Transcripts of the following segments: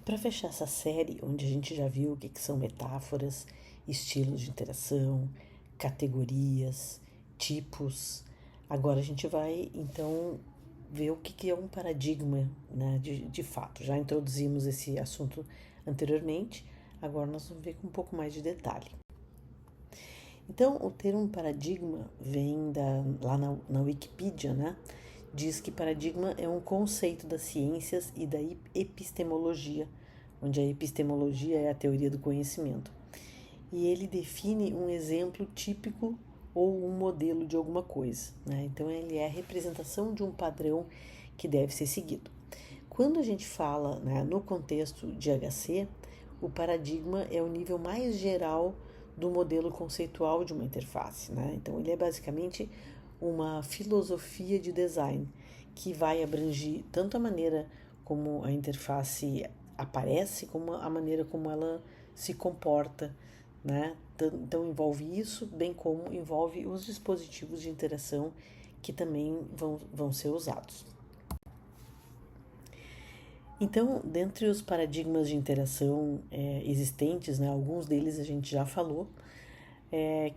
para fechar essa série, onde a gente já viu o que são metáforas, estilos de interação, categorias, tipos, agora a gente vai então ver o que é um paradigma, né, de fato. Já introduzimos esse assunto anteriormente, agora nós vamos ver com um pouco mais de detalhe. Então, o termo paradigma vem lá na Wikipedia, né? Diz que paradigma é um conceito das ciências e da epistemologia, onde a epistemologia é a teoria do conhecimento. E ele define um exemplo típico ou um modelo de alguma coisa, né? Então, ele é a representação de um padrão que deve ser seguido. Quando a gente fala, né, no contexto de HC, o paradigma é o nível mais geral do modelo conceitual de uma interface, né? Então, ele é basicamente uma filosofia de design que vai abranger tanto a maneira como a interface aparece, como a maneira como ela se comporta, né? Então, envolve isso, bem como envolve os dispositivos de interação que também vão ser usados. Então, dentre os paradigmas de interação existentes, né, alguns deles a gente já falou,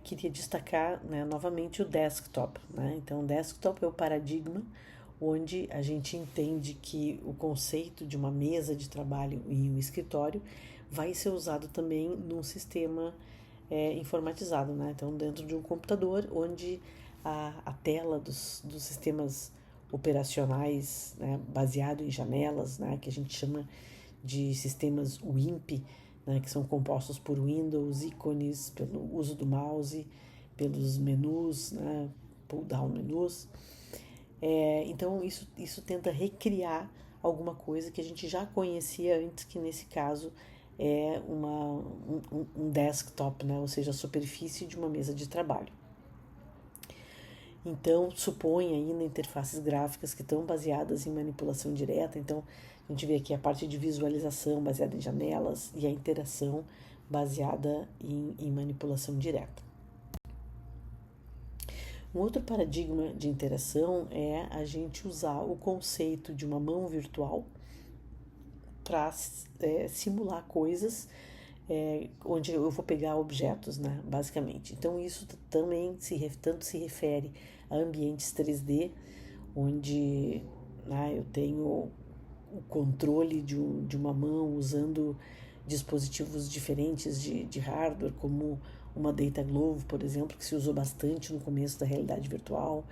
queria destacar, né, novamente o desktop, né? Então, o desktop é o paradigma onde a gente entende que o conceito de uma mesa de trabalho em um escritório vai ser usado também num sistema informatizado, né? Então, dentro de um computador, onde a tela dos sistemas operacionais, né, baseado em janelas, né, que a gente chama de sistemas WIMP, né, que são compostos por Windows, ícones, pelo uso do mouse, pelos menus, né, pull-down menus. Então, isso tenta recriar alguma coisa que a gente já conhecia antes, que nesse caso é um desktop, né, ou seja, a superfície de uma mesa de trabalho. Então, supõe ainda interfaces gráficas que estão baseadas em manipulação direta. Então, a gente vê aqui a parte de visualização baseada em janelas e a interação baseada em manipulação direta. Um outro paradigma de interação é a gente usar o conceito de uma mão virtual para simular coisas onde eu vou pegar objetos, né, basicamente. Então, isso também tanto se refere a ambientes 3D, onde, né, eu tenho o controle de uma mão usando dispositivos diferentes de hardware, como uma Data Glove, por exemplo, que se usou bastante no começo da realidade virtual,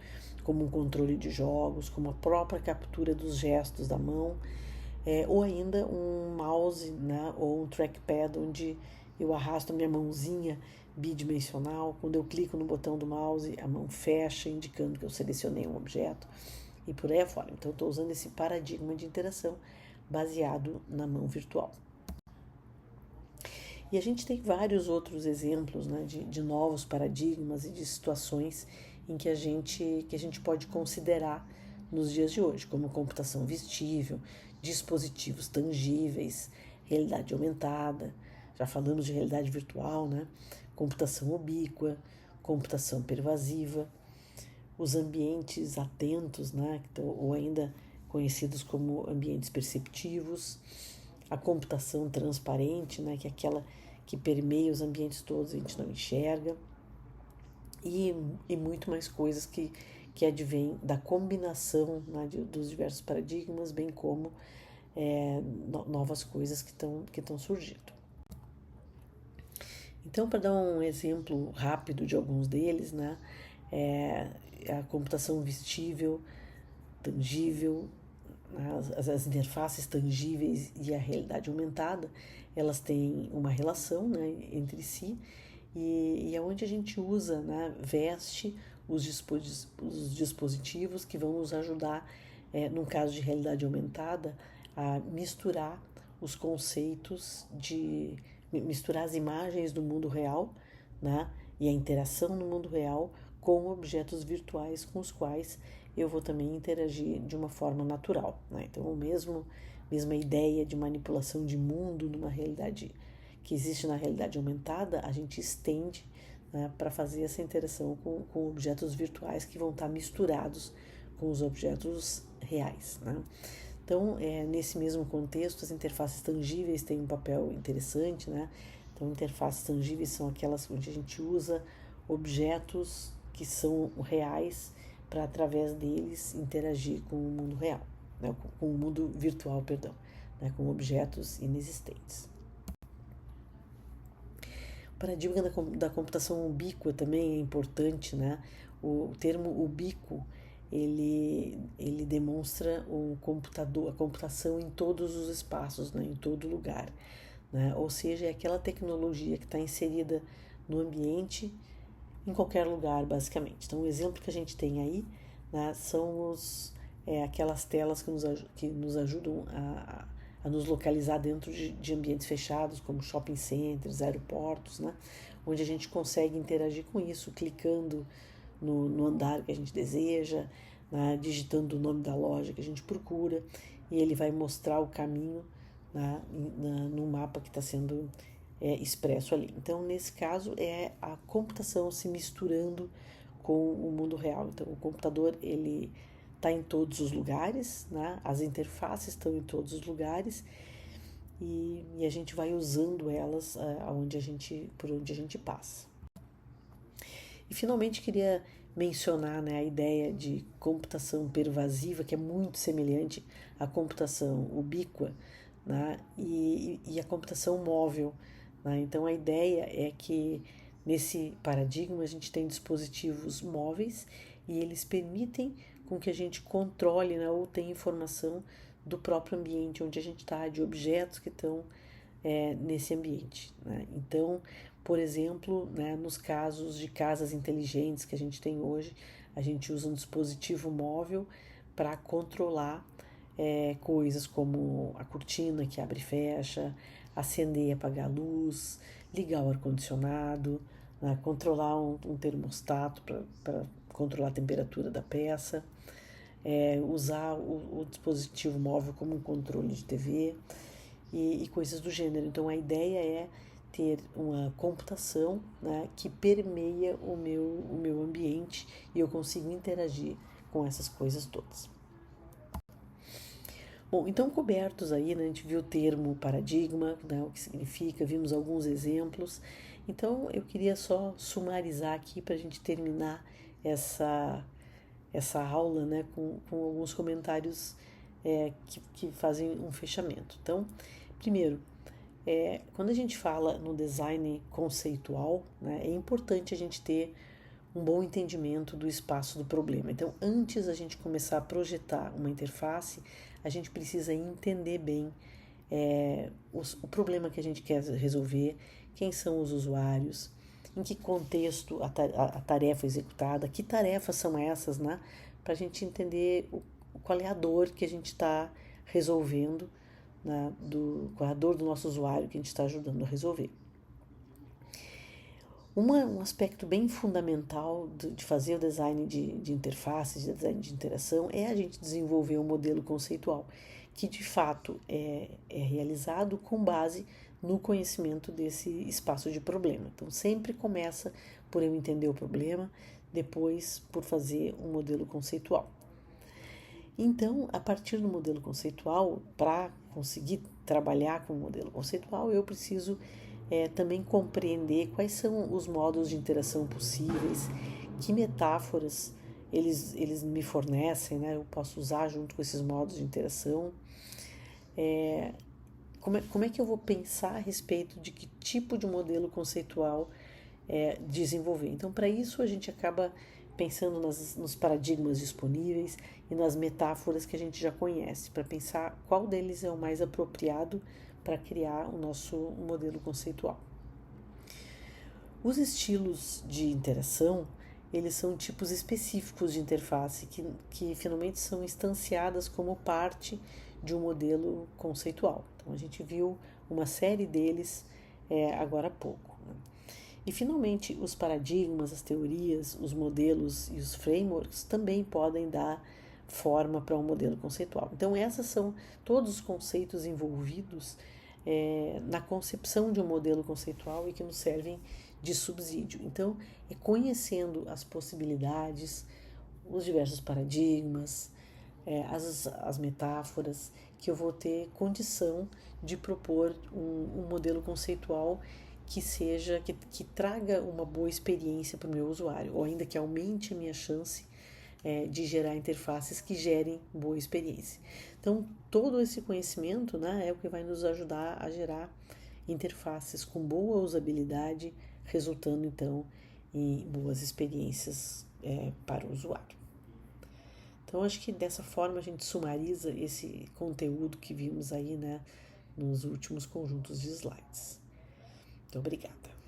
como um controle de jogos, como a própria captura dos gestos da mão, ou ainda um mouse, né, ou um trackpad, onde eu arrasto a minha mãozinha bidimensional. Quando eu clico no botão do mouse, a mão fecha, indicando que eu selecionei um objeto, e por aí afora. Então, eu estou usando esse paradigma de interação baseado na mão virtual. E a gente tem vários outros exemplos, né, de novos paradigmas e de situações em que a gente pode considerar nos dias de hoje, como computação vestível, dispositivos tangíveis, realidade aumentada, já falamos de realidade virtual, né? Computação ubíqua, computação pervasiva, os ambientes atentos, né? Ou ainda conhecidos como ambientes perceptivos, a computação transparente, né? Que é aquela que permeia os ambientes todos e a gente não enxerga, e muito mais coisas que advêm da combinação, né, dos diversos paradigmas, bem como novas coisas que estão surgindo. Então, para dar um exemplo rápido de alguns deles, né, a computação vestível, tangível, as interfaces tangíveis e a realidade aumentada, elas têm uma relação, né, entre si, e é onde a gente usa, né, veste os dispositivos que vão nos ajudar, num caso de realidade aumentada, a misturar os conceitos misturar as imagens do mundo real, né, e a interação no mundo real com objetos virtuais com os quais eu vou também interagir de uma forma natural, né? Então, mesma ideia de manipulação de mundo numa realidade que existe na realidade aumentada, a gente estende, né, para fazer essa interação com objetos virtuais que vão estar misturados com os objetos reais, né? Então, nesse mesmo contexto, as interfaces tangíveis têm um papel interessante, né? Então, interfaces tangíveis são aquelas onde a gente usa objetos que são reais para, através deles, interagir com o mundo real, né? Com o mundo virtual, perdão, né? Com objetos inexistentes. O paradigma da computação ubíqua também é importante, né? O termo ubíquo, ele demonstra a computação em todos os espaços, né? Em todo lugar, né? Ou seja, é aquela tecnologia que está inserida no ambiente, em qualquer lugar, basicamente. Então, o exemplo que a gente tem aí, né, são aquelas telas que nos ajudam a nos localizar dentro de ambientes fechados, como shopping centers, aeroportos, né, onde a gente consegue interagir com isso, clicando no andar que a gente deseja, né, digitando o nome da loja que a gente procura, e ele vai mostrar o caminho, né, no mapa que está sendo expresso ali. Então, nesse caso, é a computação se misturando com o mundo real. Então, o computador, ele está em todos os lugares, né? As interfaces estão em todos os lugares e a gente vai usando elas por onde a gente passa. E, finalmente, queria mencionar, né, a ideia de computação pervasiva, que é muito semelhante à computação ubíqua, né, e a computação móvel, né? Então, a ideia é que nesse paradigma a gente tem dispositivos móveis e eles permitem com que a gente controle, né, ou tenha informação do próprio ambiente onde a gente está, de objetos que estão nesse ambiente, né? Então, por exemplo, né, nos casos de casas inteligentes que a gente tem hoje, a gente usa um dispositivo móvel para controlar coisas como a cortina que abre e fecha, acender e apagar a luz, ligar o ar-condicionado, né, controlar um termostato para controlar a temperatura da peça, usar o dispositivo móvel como um controle de TV e coisas do gênero. Então, a ideia é ter uma computação, né, que permeia o meu ambiente e eu consigo interagir com essas coisas todas. Bom, então cobertos aí, né, a gente viu o termo paradigma, né, o que significa, vimos alguns exemplos. Então eu queria só sumarizar aqui para a gente terminar essa aula, né, com alguns comentários que fazem um fechamento. Então, primeiro, quando a gente fala no design conceitual, né, é importante a gente ter um bom entendimento do espaço do problema. Então, antes a gente começar a projetar uma interface, a gente precisa entender bem o problema que a gente quer resolver, quem são os usuários, em que contexto a tarefa é executada, que tarefas são essas, né? Para a gente entender qual é a dor que a gente está resolvendo, né? Qual é a dor do nosso usuário que a gente está ajudando a resolver. Um aspecto bem fundamental de fazer o design de interfaces, de design de interação, é a gente desenvolver um modelo conceitual, que de fato é realizado com base no conhecimento desse espaço de problema. Então, sempre começa por eu entender o problema, depois por fazer um modelo conceitual. Então, a partir do modelo conceitual, para conseguir trabalhar com o modelo conceitual, eu preciso também compreender quais são os modos de interação possíveis, que metáforas eles me fornecem, né? Eu posso usar junto com esses modos de interação. Como é que eu vou pensar a respeito de que tipo de modelo conceitual desenvolver? Então, para isso, a gente acaba pensando nos paradigmas disponíveis e nas metáforas que a gente já conhece, para pensar qual deles é o mais apropriado para criar o nosso modelo conceitual. Os estilos de interação, eles são tipos específicos de interface que finalmente são instanciadas como parte de um modelo conceitual. Então, a gente viu uma série deles agora há pouco, né? E, finalmente, os paradigmas, as teorias, os modelos e os frameworks também podem dar forma para um modelo conceitual. Então, esses são todos os conceitos envolvidos na concepção de um modelo conceitual e que nos servem de subsídio. Então, conhecendo as possibilidades, os diversos paradigmas, as metáforas, que eu vou ter condição de propor um modelo conceitual que traga uma boa experiência para o meu usuário, ou ainda que aumente a minha chance de gerar interfaces que gerem boa experiência. Então, todo esse conhecimento, né, é o que vai nos ajudar a gerar interfaces com boa usabilidade, resultando então em boas experiências para o usuário. Então, acho que dessa forma a gente sumariza esse conteúdo que vimos aí, né, nos últimos conjuntos de slides. Muito obrigada.